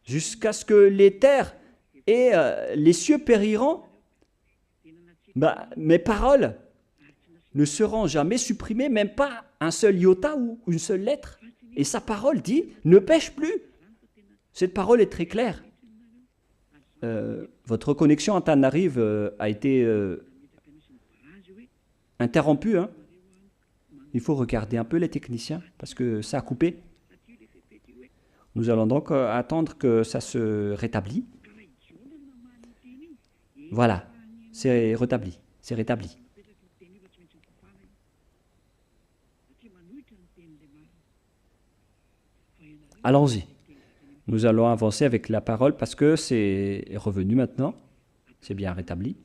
jusqu'à ce que les terres et les cieux périront. Mes paroles ne seront jamais supprimées, même pas un seul iota ou une seule lettre. Et sa parole dit, ne pêche plus. Cette parole est très claire. Votre connexion Antananarive a été interrompue. Hein. Il faut regarder un peu les techniciens parce que ça a coupé. Nous allons donc attendre que ça se rétablisse. Voilà, c'est rétabli. C'est rétabli. Allons-y. Nous allons avancer avec la parole parce que c'est revenu maintenant. C'est bien rétabli.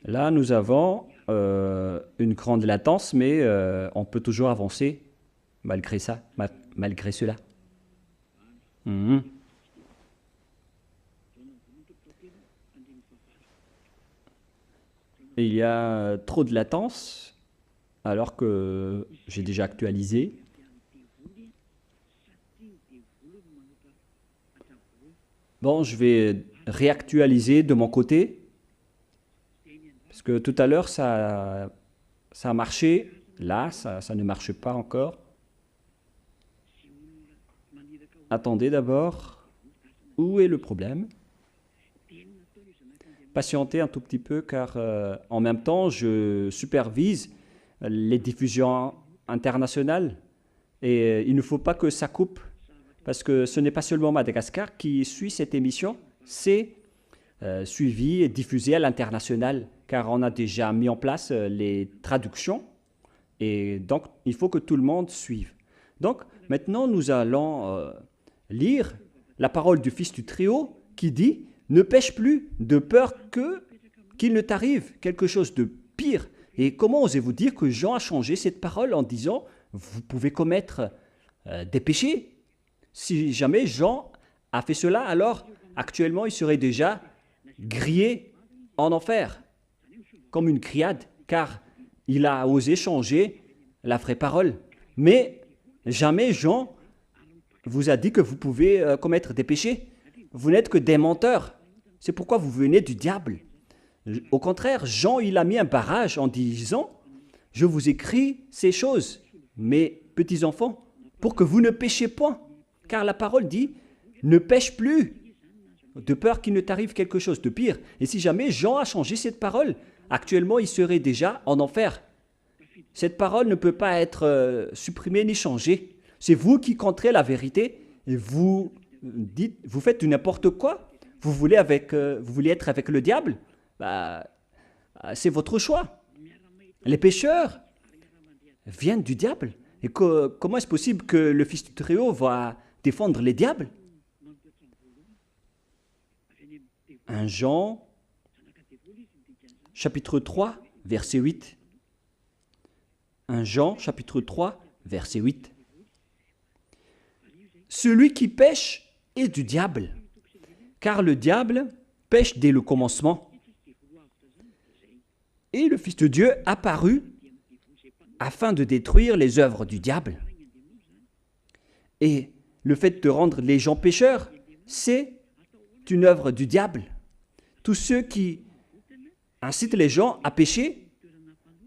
Là, nous avons une grande latence, mais on peut toujours avancer malgré ça, malgré cela. Il y a trop de latence, alors que j'ai déjà actualisé. Bon, je vais réactualiser de mon côté. Parce que tout à l'heure, ça a marché. Là, ça ne marche pas encore. Attendez d'abord. Où est le problème? Patientez un tout petit peu car en même temps, je supervise les diffusions internationales. Et il ne faut pas que ça coupe. Parce que ce n'est pas seulement Madagascar qui suit cette émission. C'est suivi et diffusé à l'international, car on a déjà mis en place les traductions, et donc il faut que tout le monde suive. Donc maintenant nous allons lire la parole du Fils du Très-Haut qui dit « Ne pêche plus de peur qu'il ne t'arrive quelque chose de pire ». Et comment osez-vous dire que Jean a changé cette parole en disant « Vous pouvez commettre des péchés ». Si jamais Jean a fait cela, alors actuellement il serait déjà grillé en enfer, comme une criade, car il a osé changer la vraie parole. Mais jamais Jean vous a dit que vous pouvez commettre des péchés. Vous n'êtes que des menteurs. C'est pourquoi vous venez du diable. Au contraire, Jean, il a mis un barrage en disant « Je vous écris ces choses, mes petits-enfants, pour que vous ne péchiez point. » Car la parole dit « Ne pêche plus » de peur qu'il ne t'arrive quelque chose de pire. Et si jamais Jean a changé cette parole, actuellement il serait déjà en enfer. Cette parole ne peut pas être supprimée ni changée. C'est vous qui contrez la vérité et vous faites du n'importe quoi. Vous voulez être avec le diable, c'est votre choix. Les pécheurs viennent du diable. Et comment est-ce possible que le Fils du Très-Haut va défendre les diables? 1 Jean, chapitre 3, verset 8. 1 Jean, chapitre 3, verset 8. Celui qui pêche est du diable, car le diable pêche dès le commencement. Et le Fils de Dieu apparut afin de détruire les œuvres du diable. Et le fait de rendre les gens pécheurs, c'est une œuvre du diable. Tous ceux qui incitent les gens à pécher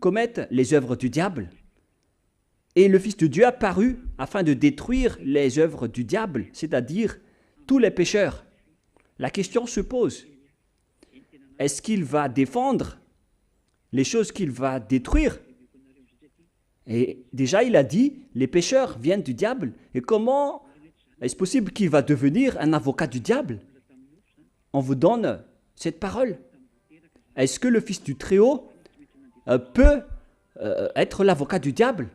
commettent les œuvres du diable. Et le Fils de Dieu apparut afin de détruire les œuvres du diable, c'est-à-dire tous les pécheurs. La question se pose, est-ce qu'il va défendre les choses qu'il va détruire? Et déjà, il a dit, les pécheurs viennent du diable. Et comment est-ce possible qu'il va devenir un avocat du diable? On vous donne cette parole. Est-ce que le Fils du Très-Haut peut être l'avocat du diable?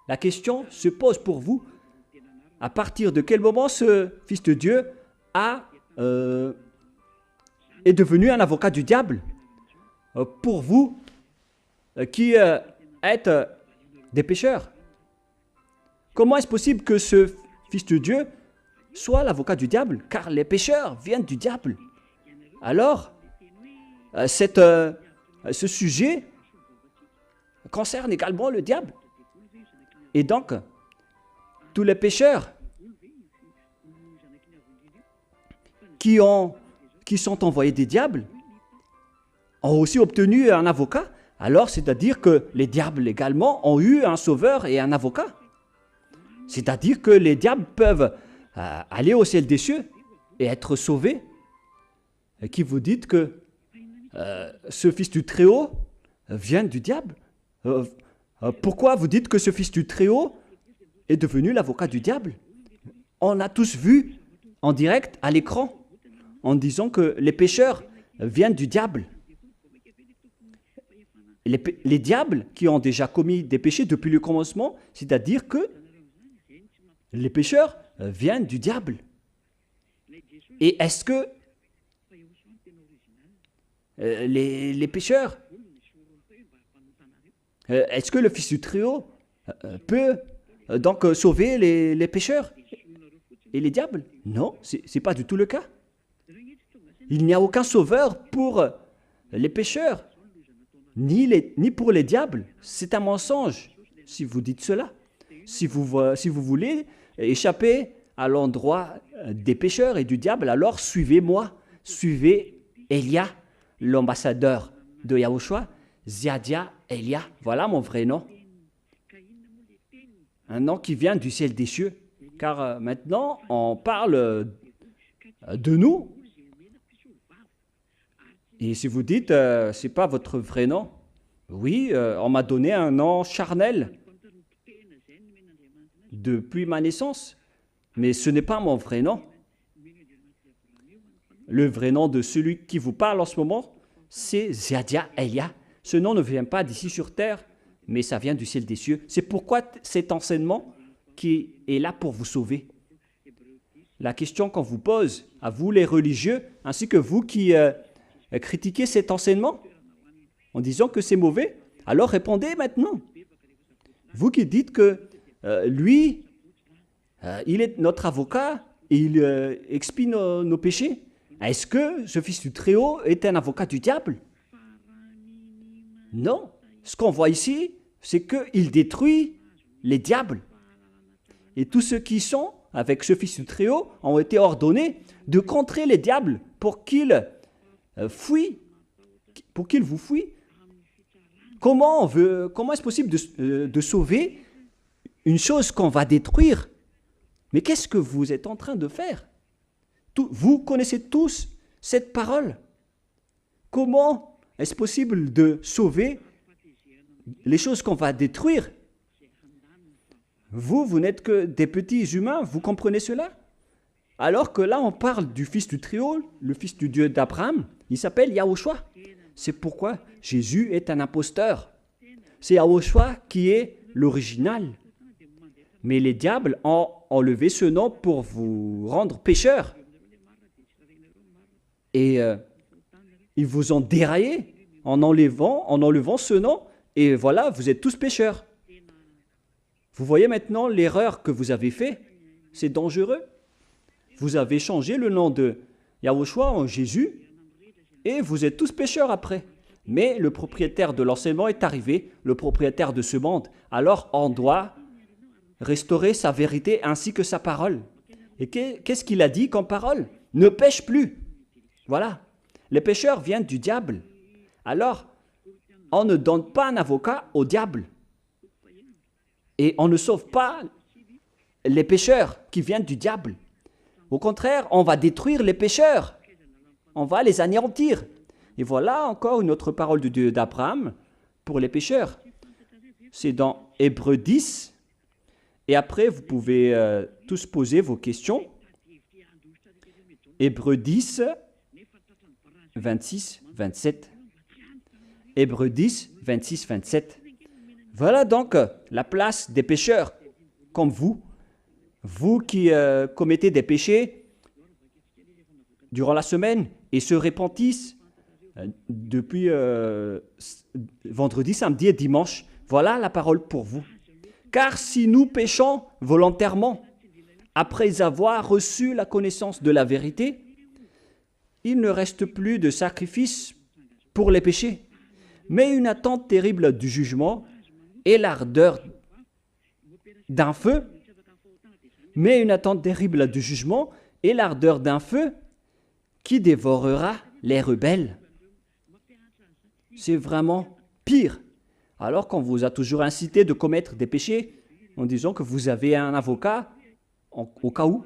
La question se pose pour vous. À partir de quel moment ce Fils de Dieu est devenu un avocat du diable? Pour vous qui êtes des pécheurs. Comment est-ce possible que ce Fils de Dieu soit l'avocat du diable? Car les pécheurs viennent du diable. Alors, ce sujet concerne également le diable. Et donc, tous les pécheurs qui sont envoyés des diables ont aussi obtenu un avocat. Alors, c'est-à-dire que les diables également ont eu un sauveur et un avocat. C'est-à-dire que les diables peuvent aller au ciel des cieux et être sauvés. Et qui vous dites que ce fils du Très-Haut vient du diable? Pourquoi vous dites que ce fils du Très-Haut est devenu l'avocat du diable? On a tous vu en direct à l'écran en disant que les pécheurs viennent du diable. Les diables qui ont déjà commis des péchés depuis le commencement, c'est-à-dire que les pécheurs viennent du diable. Et est-ce que les pécheurs, est-ce que le Fils du Très-Haut peut donc sauver les pécheurs et les diables? Non, ce n'est pas du tout le cas. Il n'y a aucun sauveur pour les pécheurs, ni pour les diables. C'est un mensonge si vous dites cela. Si vous voulez échapper à l'endroit des pécheurs et du diable, alors suivez-moi. Suivez Elia, l'ambassadeur de Yahushua, Ziadia Elia. Voilà mon vrai nom. Un nom qui vient du ciel des cieux. Car maintenant, on parle de nous. Et si vous dites, ce n'est pas votre vrai nom, oui, on m'a donné un nom charnel depuis ma naissance, mais ce n'est pas mon vrai nom. Le vrai nom de celui qui vous parle en ce moment, c'est Ziadia Elia. Ce nom ne vient pas d'ici sur terre, mais ça vient du ciel des cieux. C'est pourquoi cet enseignement qui est là pour vous sauver. La question qu'on vous pose, à vous les religieux, ainsi que vous qui critiquez cet enseignement, en disant que c'est mauvais, alors répondez maintenant. Vous qui dites que lui, il est notre avocat et il expie nos péchés, est-ce que ce Fils du Très-Haut est un avocat du diable? Non. Ce qu'on voit ici, c'est qu'il détruit les diables. Et tous ceux qui sont avec ce Fils du Très-Haut ont été ordonnés de contrer les diables pour qu'ils fuient, pour qu'ils vous fuient. Comment est-ce possible de sauver une chose qu'on va détruire? Mais qu'est-ce que vous êtes en train de faire? Vous connaissez tous cette parole. Comment est-ce possible de sauver les choses qu'on va détruire? Vous n'êtes que des petits humains, vous comprenez cela? Alors que là, on parle du Fils du Très-Haut, le Fils du Dieu d'Abraham, il s'appelle Yahushua. C'est pourquoi Jésus est un imposteur. C'est Yahushua qui est l'original. Mais les diables ont enlevé ce nom pour vous rendre pécheurs. Et ils vous ont déraillé en enlevant ce nom. Et voilà, vous êtes tous pécheurs. Vous voyez maintenant l'erreur que vous avez faite. C'est dangereux. Vous avez changé le nom de Yahushua en Jésus. Et vous êtes tous pécheurs après. Mais le propriétaire de l'enseignement est arrivé, le propriétaire de ce monde. Alors on doit restaurer sa vérité ainsi que sa parole. Et qu'est-ce qu'il a dit comme parole? Ne pêche plus. Voilà. Les pécheurs viennent du diable. Alors, on ne donne pas un avocat au diable. Et on ne sauve pas les pécheurs qui viennent du diable. Au contraire, on va détruire les pécheurs. On va les anéantir. Et voilà encore une autre parole de Dieu d'Abraham pour les pécheurs. C'est dans Hébreux 10. Et après, vous pouvez tous poser vos questions. Hébreux 10, 26, 27. Hébreux 10, 26, 27. Voilà donc la place des pécheurs comme vous. Vous qui commettez des péchés durant la semaine et se repentissent depuis vendredi, samedi et dimanche. Voilà la parole pour vous. Car si nous péchons volontairement, après avoir reçu la connaissance de la vérité, il ne reste plus de sacrifice pour les péchés, mais une attente terrible du jugement et l'ardeur d'un feu, mais une attente terrible du jugement et l'ardeur d'un feu qui dévorera les rebelles. C'est vraiment pire. Alors qu'on vous a toujours incité de commettre des péchés en disant que vous avez un avocat au cas où.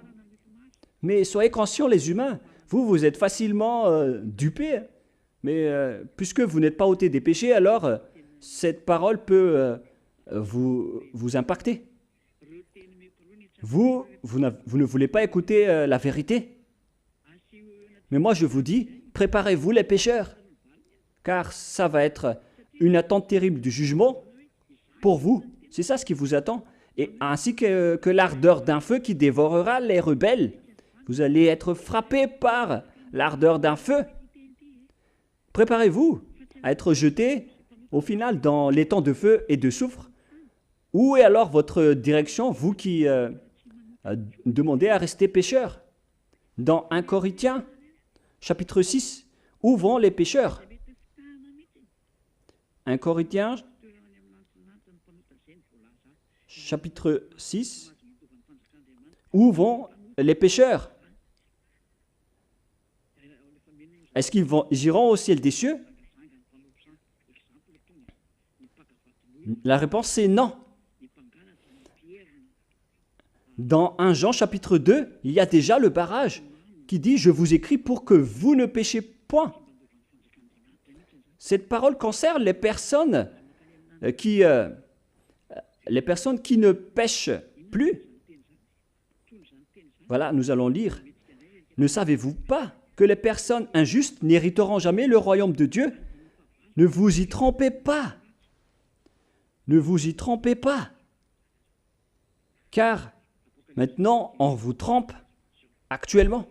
Mais soyez conscients les humains, vous êtes facilement dupés. Mais puisque vous n'êtes pas ôté des péchés, alors cette parole peut vous impacter. Vous ne voulez pas écouter la vérité. Mais moi je vous dis, préparez-vous les pécheurs, car ça va être une attente terrible du jugement pour vous. C'est ça ce qui vous attend. Et ainsi que l'ardeur d'un feu qui dévorera les rebelles. Vous allez être frappés par l'ardeur d'un feu. Préparez-vous à être jetés au final dans les temps de feu et de soufre. Où est alors votre direction, vous qui demandez à rester pécheurs? Dans 1 Corinthiens, chapitre 6, où vont les pécheurs? 1 Corinthiens, chapitre 6, où vont les pécheurs? Est-ce qu'ils iront au ciel des cieux? La réponse c'est non. Dans 1 Jean chapitre 2, il y a déjà le barrage qui dit « Je vous écris pour que vous ne péchiez point ». Cette parole concerne les personnes qui ne pêchent plus. Voilà, nous allons lire. « Ne savez-vous pas que les personnes injustes n'hériteront jamais le royaume de Dieu? Ne vous y trompez pas. Ne vous y trompez pas. Car maintenant, on vous trompe actuellement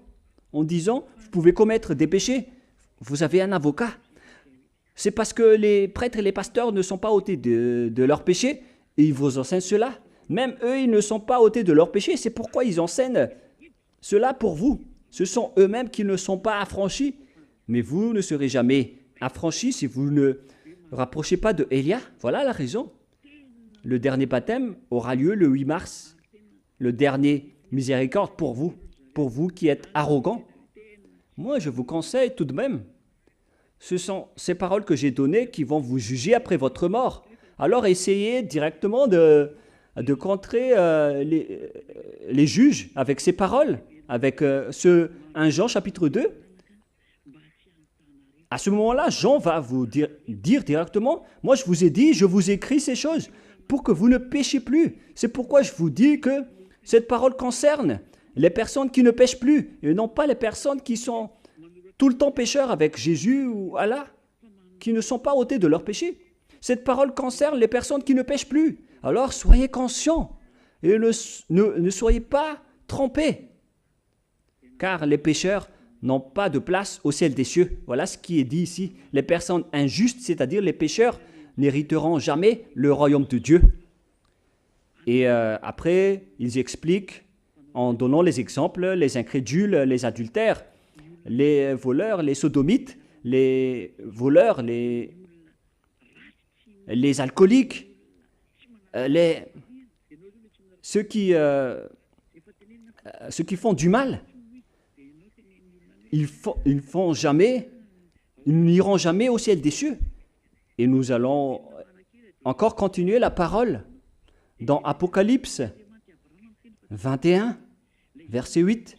en disant, vous pouvez commettre des péchés, vous avez un avocat. C'est parce que les prêtres et les pasteurs ne sont pas ôtés de leurs péchés et ils vous enseignent cela. Même eux, ils ne sont pas ôtés de leurs péchés, c'est pourquoi ils enseignent cela pour vous. Ce sont eux-mêmes qui ne sont pas affranchis, mais vous ne serez jamais affranchis si vous ne rapprochez pas de Élia. Voilà la raison. Le dernier baptême aura lieu le 8 mars. Le dernier miséricorde pour vous qui êtes arrogants. Moi, je vous conseille tout de même. Ce sont ces paroles que j'ai données qui vont vous juger après votre mort. Alors essayez directement de contrer les juges avec ces paroles, avec 1 Jean chapitre 2. À ce moment-là, Jean va vous dire directement, moi je vous ai dit, je vous écris ces choses pour que vous ne péchiez plus. C'est pourquoi je vous dis que cette parole concerne les personnes qui ne pêchent plus et non pas les personnes qui sont tout le temps pécheurs avec Jésus ou Allah, qui ne sont pas ôtés de leur péché. Cette parole concerne les personnes qui ne pêchent plus. Alors soyez conscients et ne soyez pas trompés, car les pécheurs n'ont pas de place au ciel des cieux. Voilà ce qui est dit ici. Les personnes injustes, c'est-à-dire les pécheurs, n'hériteront jamais le royaume de Dieu. Et après, ils expliquent en donnant les exemples, les incrédules, les adultères, les voleurs, les sodomites, les voleurs, les alcooliques, ceux qui font du mal. Ils n'iront jamais au ciel des cieux. Et nous allons encore continuer la parole dans Apocalypse 21, verset 8.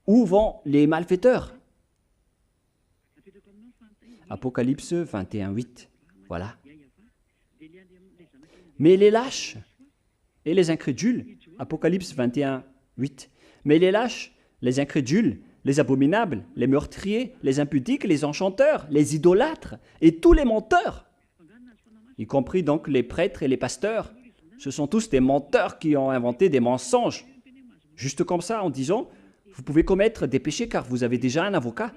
Où vont les malfaiteurs? Apocalypse 21, 8. Voilà. Mais les lâches et les incrédules, Apocalypse 21, 8. Mais les lâches, les incrédules, les abominables, les meurtriers, les impudiques, les enchanteurs, les idolâtres et tous les menteurs, y compris donc les prêtres et les pasteurs, ce sont tous des menteurs qui ont inventé des mensonges, juste comme ça, en disant, vous pouvez commettre des péchés car vous avez déjà un avocat.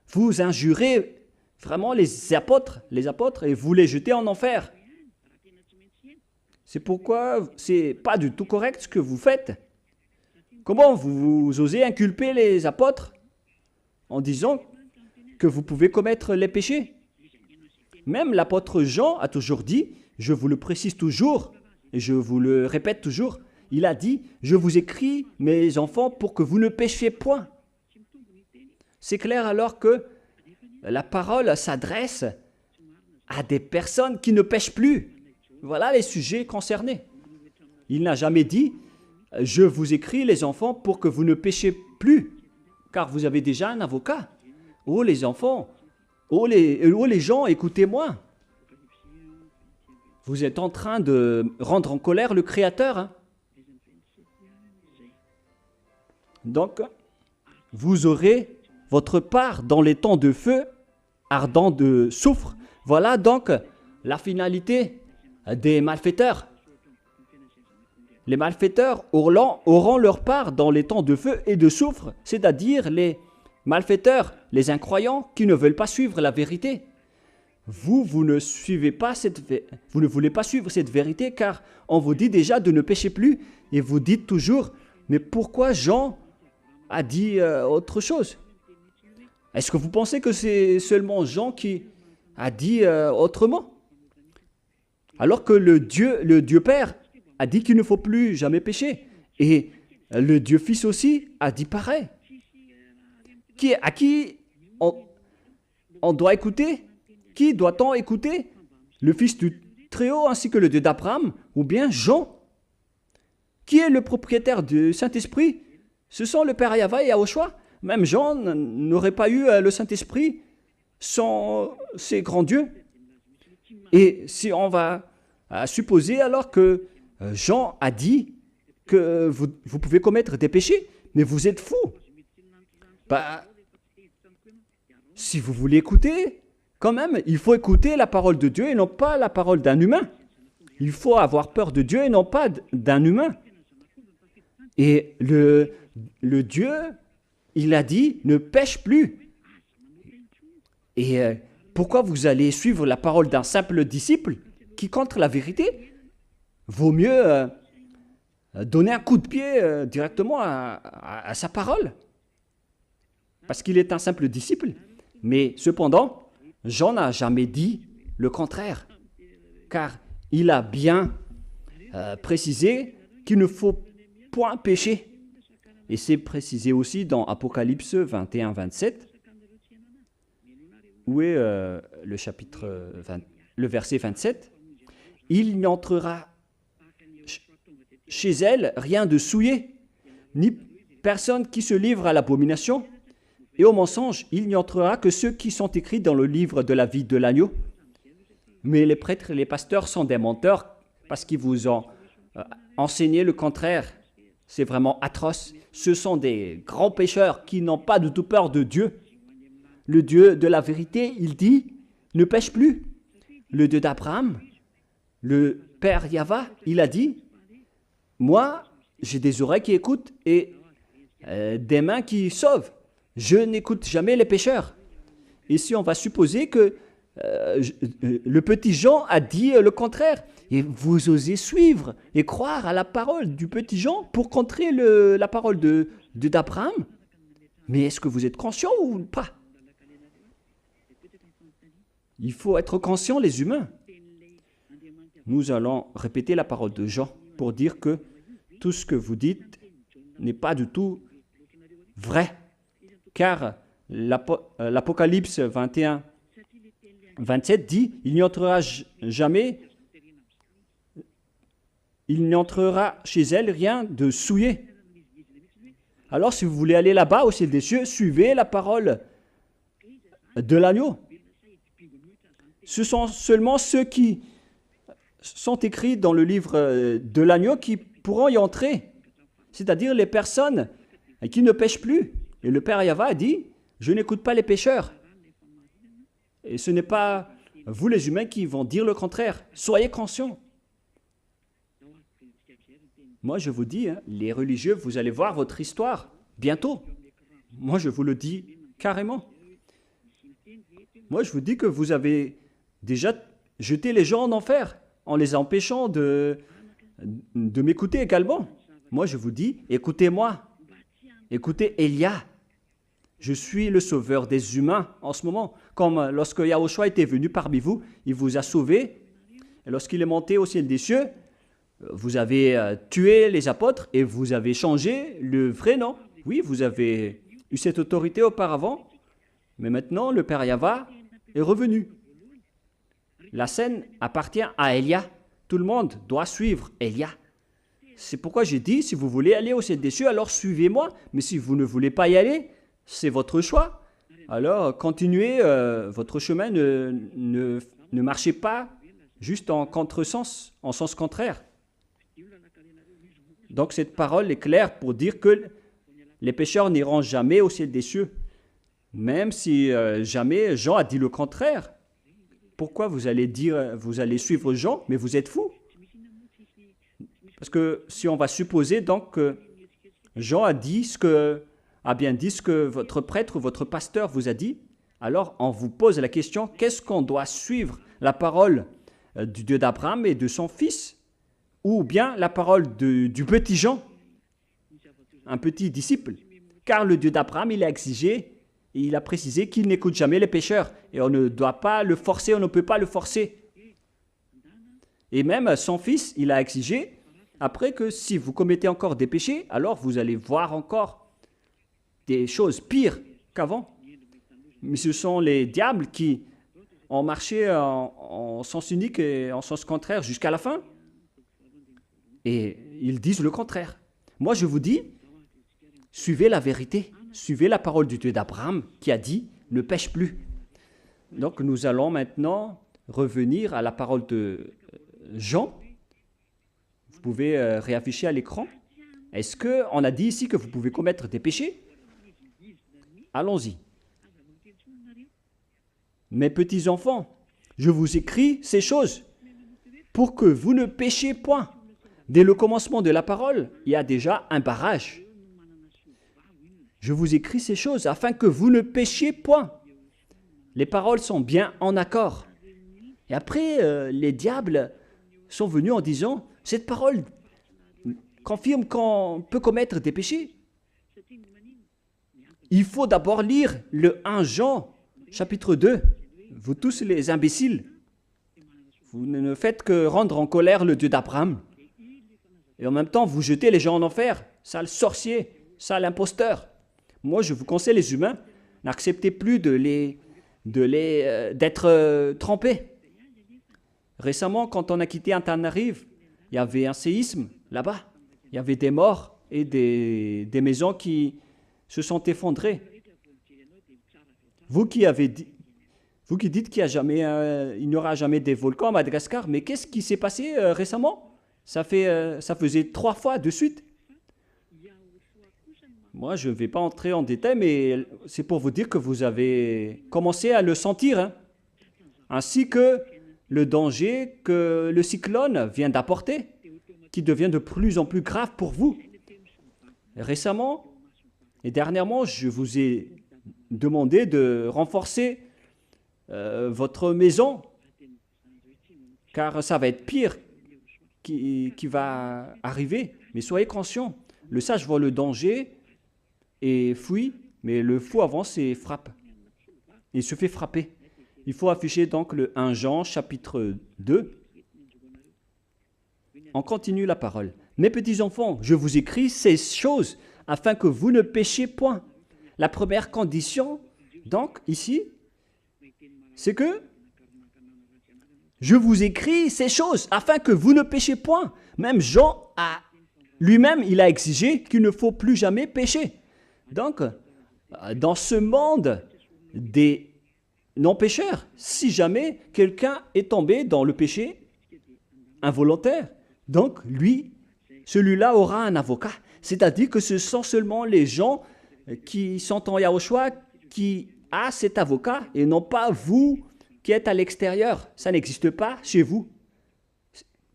Vous injurez vraiment les apôtres et vous les jetez en enfer. C'est pourquoi c'est pas du tout correct ce que vous faites. Comment vous osez inculper les apôtres en disant que vous pouvez commettre les péchés? Même l'apôtre Jean a toujours dit je vous le précise toujours, et je vous le répète toujours, il a dit, je vous écris, mes enfants, pour que vous ne péchiez point. C'est clair alors que la parole s'adresse à des personnes qui ne pêchent plus. Voilà les sujets concernés. Il n'a jamais dit, je vous écris les enfants pour que vous ne péchiez plus, car vous avez déjà un avocat. Oh les enfants, oh les gens, écoutez-moi. Vous êtes en train de rendre en colère le Créateur. Hein? Donc, vous aurez votre part dans les temps de feu ardent de soufre. Voilà donc la finalité des malfaiteurs. Les malfaiteurs auront leur part dans les temps de feu et de soufre, c'est-à-dire les malfaiteurs, les incroyants qui ne veulent pas suivre la vérité. Vous ne voulez pas suivre cette vérité car on vous dit déjà de ne pécher plus et vous dites toujours, mais pourquoi Jean a dit autre chose? Est-ce que vous pensez que c'est seulement Jean qui a dit autrement? Alors que le Dieu Père a dit qu'il ne faut plus jamais pécher. Et le Dieu Fils aussi a dit pareil. À qui on doit écouter? Qui doit-on écouter? Le Fils du Très-Haut ainsi que le Dieu d'Abraham ou bien Jean? Qui est le propriétaire du Saint-Esprit? Ce sont le Père Yahva et Yahushua. Même Jean n'aurait pas eu le Saint-Esprit sans ces grands dieux. Et si on va supposer alors que Jean a dit que vous pouvez commettre des péchés, mais vous êtes fous. Bah, si vous voulez écouter, quand même, il faut écouter la parole de Dieu et non pas la parole d'un humain. Il faut avoir peur de Dieu et non pas d'un humain. Et le Dieu, il a dit, ne pêche plus. Et pourquoi vous allez suivre la parole d'un simple disciple qui contre la vérité? Vaut mieux donner un coup de pied directement à sa parole. Parce qu'il est un simple disciple. Mais cependant, Jean n'a jamais dit le contraire. Car il a bien précisé qu'il ne faut point pécher. Et c'est précisé aussi dans Apocalypse 21-27, où est le verset 27. Il n'entrera chez elle rien de souillé, ni personne qui se livre à l'abomination et au mensonge. Il n'y entrera que ceux qui sont écrits dans le livre de la vie de l'agneau. Mais les prêtres et les pasteurs sont des menteurs parce qu'ils vous ont enseigné le contraire. C'est vraiment atroce. Ce sont des grands pécheurs qui n'ont pas du tout peur de Dieu. Le Dieu de la vérité, il dit, ne pêche plus. Le Dieu d'Abraham, le Père Yahva, il a dit, moi, j'ai des oreilles qui écoutent et des mains qui sauvent. Je n'écoute jamais les pécheurs. Et si on va supposer que le petit Jean a dit le contraire, et vous osez suivre et croire à la parole du petit Jean pour contrer la parole d'Abraham, mais est-ce que vous êtes conscient ou pas? Il faut être conscient, les humains. Nous allons répéter la parole de Jean pour dire que tout ce que vous dites n'est pas du tout vrai. Car l'Apocalypse 21-27 dit, il n'y entrera chez elle rien de souillé. Alors si vous voulez aller là-bas au ciel des cieux, suivez la parole de l'agneau. Ce sont seulement ceux qui sont écrits dans le livre de l'agneau qui pourront y entrer. C'est-à-dire les personnes qui ne pêchent plus. Et le Père Yahva a dit, je n'écoute pas les pécheurs. Et ce n'est pas vous les humains qui vont dire le contraire. Soyez conscients. Moi je vous dis, les religieux, vous allez voir votre histoire bientôt. Moi je vous le dis carrément. Moi je vous dis que vous avez déjà jeté les gens en enfer en les empêchant de m'écouter également. Moi je vous dis, écoutez-moi. Écoutez Elia. Je suis le sauveur des humains en ce moment. Comme lorsque Yahushua était venu parmi vous, il vous a sauvé Et lorsqu'il est monté au ciel des cieux, vous avez tué les apôtres et vous avez changé le vrai nom. Oui, vous avez eu cette autorité auparavant, mais maintenant le Père Yahva est revenu. La scène appartient à Élia. Tout le monde doit suivre Élia. C'est pourquoi j'ai dit, si vous voulez aller au ciel des cieux, alors suivez-moi. Mais si vous ne voulez pas y aller, c'est votre choix. Alors continuez votre chemin, ne marchez pas juste en contresens, en sens contraire. Donc cette parole est claire pour dire que les pécheurs n'iront jamais au ciel des cieux. Même si jamais Jean a dit le contraire. Pourquoi vous allez suivre Jean, mais vous êtes fous? Parce que si on va supposer donc que Jean a bien dit ce que votre prêtre ou votre pasteur vous a dit, alors on vous pose la question, qu'est-ce qu'on doit suivre? La parole du Dieu d'Abraham et de son fils, ou bien la parole du petit Jean, un petit disciple? Car le Dieu d'Abraham, il a exigé et il a précisé qu'il n'écoute jamais les pécheurs. Et on ne doit pas le forcer, on ne peut pas le forcer. Et même son fils, il a exigé, après que si vous commettez encore des péchés, alors vous allez voir encore des choses pires qu'avant. Mais ce sont les diables qui ont marché en sens unique et en sens contraire jusqu'à la fin. Et ils disent le contraire. Moi, je vous dis, suivez la vérité. Suivez la parole du Dieu d'Abraham qui a dit « ne pêche plus ». Donc nous allons maintenant revenir à la parole de Jean. Vous pouvez réafficher à l'écran. Est-ce qu'on a dit ici que vous pouvez commettre des péchés? Allons-y. Mes petits enfants, je vous écris ces choses pour que vous ne péchiez point. Dès le commencement de la parole, il y a déjà un barrage. Je vous écris ces choses afin que vous ne péchiez point. Les paroles sont bien en accord. Et après, les diables sont venus en disant, cette parole confirme qu'on peut commettre des péchés. Il faut d'abord lire le 1 Jean, chapitre 2. Vous tous les imbéciles, vous ne faites que rendre en colère le Dieu d'Abraham. Et en même temps, vous jetez les gens en enfer. Sale sorcier, sale imposteur. Moi, je vous conseille, les humains, n'acceptez plus d'être trempés. Récemment, quand on a quitté Antananarive, il y avait un séisme là-bas. Il y avait des morts et des maisons qui se sont effondrées. Vous qui dites qu'il n'y aura jamais des volcans à Madagascar, mais qu'est-ce qui s'est passé récemment? Ça faisait 3 fois de suite. Moi, je ne vais pas entrer en détail, mais c'est pour vous dire que vous avez commencé à le sentir, hein, ainsi que le danger que le cyclone vient d'apporter, qui devient de plus en plus grave pour vous. Récemment et dernièrement, je vous ai demandé de renforcer votre maison, car ça va être pire qui va arriver. Mais soyez conscients, le sage voit le danger et fuit, mais le fou avance et frappe. Il se fait frapper. Il faut afficher donc le 1 Jean, chapitre 2. On continue la parole. Mes petits enfants, je vous écris ces choses afin que vous ne péchiez point. La première condition, donc, ici, c'est que je vous écris ces choses afin que vous ne péchiez point. Même Jean lui-même, il a exigé qu'il ne faut plus jamais pécher. Donc, dans ce monde des non-pécheurs, si jamais quelqu'un est tombé dans le péché involontaire, donc celui-là aura un avocat. C'est-à-dire que ce sont seulement les gens qui sont en Yahushua qui a cet avocat et non pas vous qui êtes à l'extérieur. Ça n'existe pas chez vous.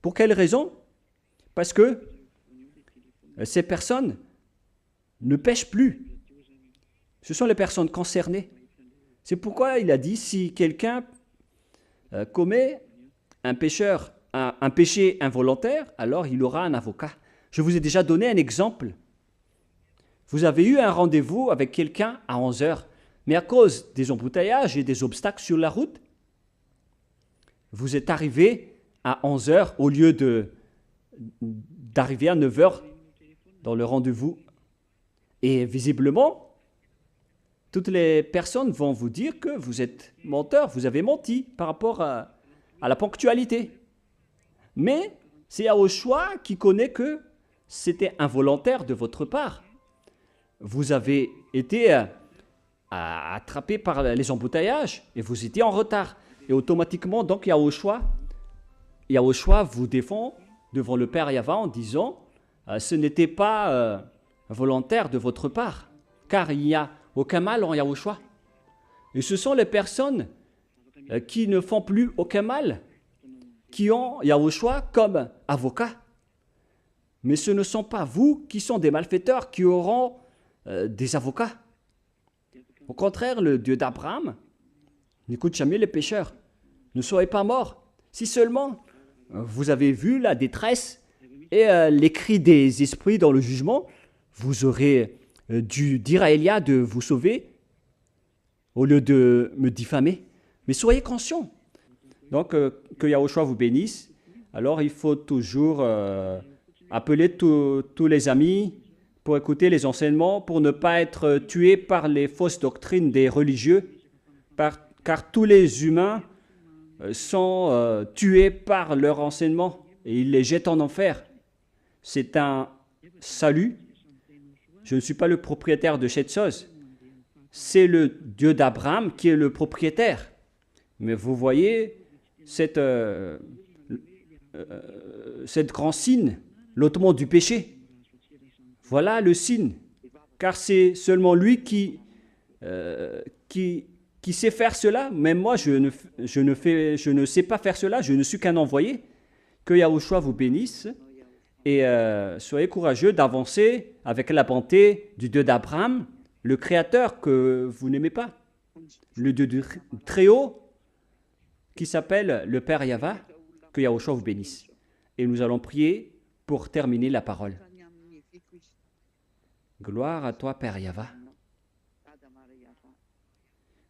Pour quelle raison? Parce que ces personnes ne pêchent plus. Ce sont les personnes concernées. C'est pourquoi il a dit, si quelqu'un commet un péché involontaire, alors il aura un avocat. Je vous ai déjà donné un exemple. Vous avez eu un rendez-vous avec quelqu'un à 11 heures, mais à cause des embouteillages et des obstacles sur la route, vous êtes arrivé à 11 heures au lieu d'arriver à 9 heures dans le rendez-vous. Et visiblement, toutes les personnes vont vous dire que vous êtes menteur, vous avez menti par rapport à la ponctualité. Mais c'est Yahushua qui connaît que c'était involontaire de votre part. Vous avez été attrapé par les embouteillages et vous étiez en retard. Et automatiquement, donc, Yahushua vous défend devant le Père Yahva en disant ce n'était pas volontaire de votre part, car il n'y a aucun mal en Yahushua. Et ce sont les personnes qui ne font plus aucun mal, qui ont Yahushua comme avocat. Mais ce ne sont pas vous qui sont des malfaiteurs qui auront des avocats. Au contraire, le Dieu d'Abraham n'écoute jamais les pécheurs. Ne soyez pas morts. Si seulement vous avez vu la détresse et les cris des esprits dans le jugement, vous aurez dû dire à Élia de vous sauver au lieu de me diffamer. Mais soyez conscients. Donc, que Yahushua vous bénisse. Alors, il faut toujours appeler tous les amis pour écouter les enseignements, pour ne pas être tué par les fausses doctrines des religieux, car tous les humains sont tués par leur enseignement et ils les jettent en enfer. C'est un salut. Je ne suis pas le propriétaire de cette chose. C'est le Dieu d'Abraham qui est le propriétaire. Mais vous voyez cette grand signe, l'ôtement du péché. Voilà le signe, car c'est seulement lui qui sait faire cela. Même moi, je ne sais pas faire cela, je ne suis qu'un envoyé. Que Yahushua vous bénisse et soyez courageux d'avancer avec la bonté du Dieu d'Abraham, le Créateur que vous n'aimez pas, le Dieu du Très-Haut qui s'appelle le Père Yahva. Que Yahushua vous bénisse. Et nous allons prier pour terminer la parole. Gloire à toi, Père Yahva.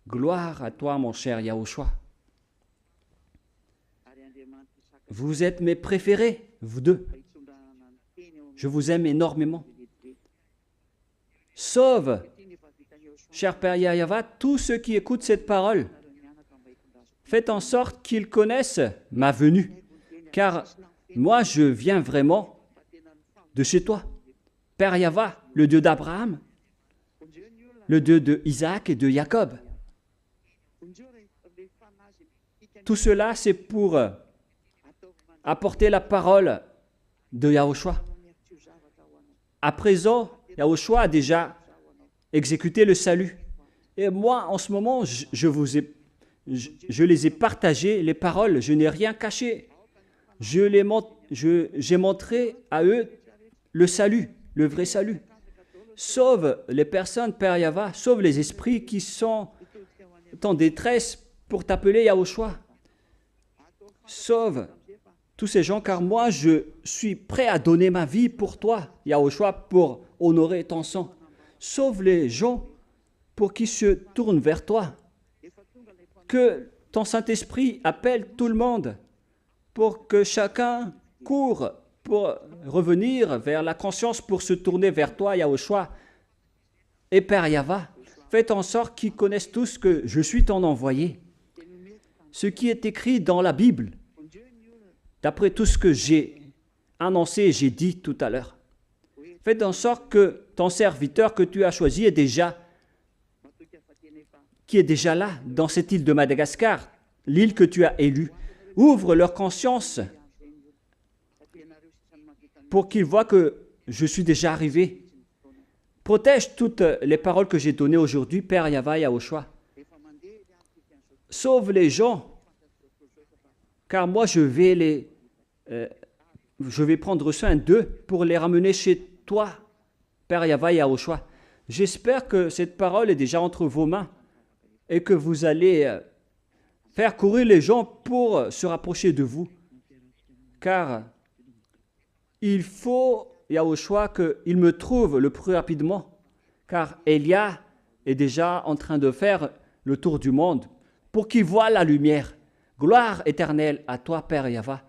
Gloire à toi, mon cher Yahushua. Vous êtes mes préférés, vous deux. Je vous aime énormément. Sauve, cher Père Yahva, tous ceux qui écoutent cette parole. Faites en sorte qu'ils connaissent ma venue, car moi, je viens vraiment de chez toi. Père Yahva, le Dieu d'Abraham, le Dieu de Isaac et de Jacob. Tout cela, c'est pour apporter la parole de Yahushua. À présent, Yahushua a déjà exécuté le salut. Et moi, en ce moment, je les ai partagées, les paroles, je n'ai rien caché. J'ai montré à eux le salut, le vrai salut. Sauve les personnes, Père Yahva, sauve les esprits qui sont en détresse pour t'appeler Yahushua. Sauve tous ces gens, car moi, je suis prêt à donner ma vie pour toi, Yahushua, pour honorer ton sang. Sauve les gens pour qu'ils se tournent vers toi. Que ton Saint-Esprit appelle tout le monde pour que chacun court pour revenir vers la conscience, pour se tourner vers toi, Yahushua. Et Père Yahva, faites en sorte qu'ils connaissent tous que je suis ton envoyé. Ce qui est écrit dans la Bible, d'après tout ce que j'ai annoncé et j'ai dit tout à l'heure. Faites en sorte que ton serviteur que tu as choisi qui est déjà là, dans cette île de Madagascar, l'île que tu as élue. Ouvre leur conscience pour qu'ils voient que je suis déjà arrivé. Protège toutes les paroles que j'ai données aujourd'hui, Père Yahva Yahushua. Sauve les gens, car moi je vais prendre soin d'eux pour les ramener chez toi, Père Yahva Yahushua. J'espère que cette parole est déjà entre vos mains et que vous allez faire courir les gens pour se rapprocher de vous. Car il faut, Yahushua, qu'il me trouve le plus rapidement, car Élia est déjà en train de faire le tour du monde pour qu'il voie la lumière. Gloire éternelle à toi, Père Yahva.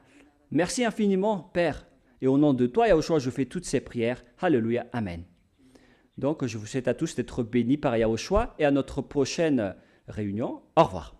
Merci infiniment, Père. Et au nom de toi, Yahushua, je fais toutes ces prières. Alléluia. Amen. Donc, je vous souhaite à tous d'être bénis par Yahushua et à notre prochaine réunion. Au revoir.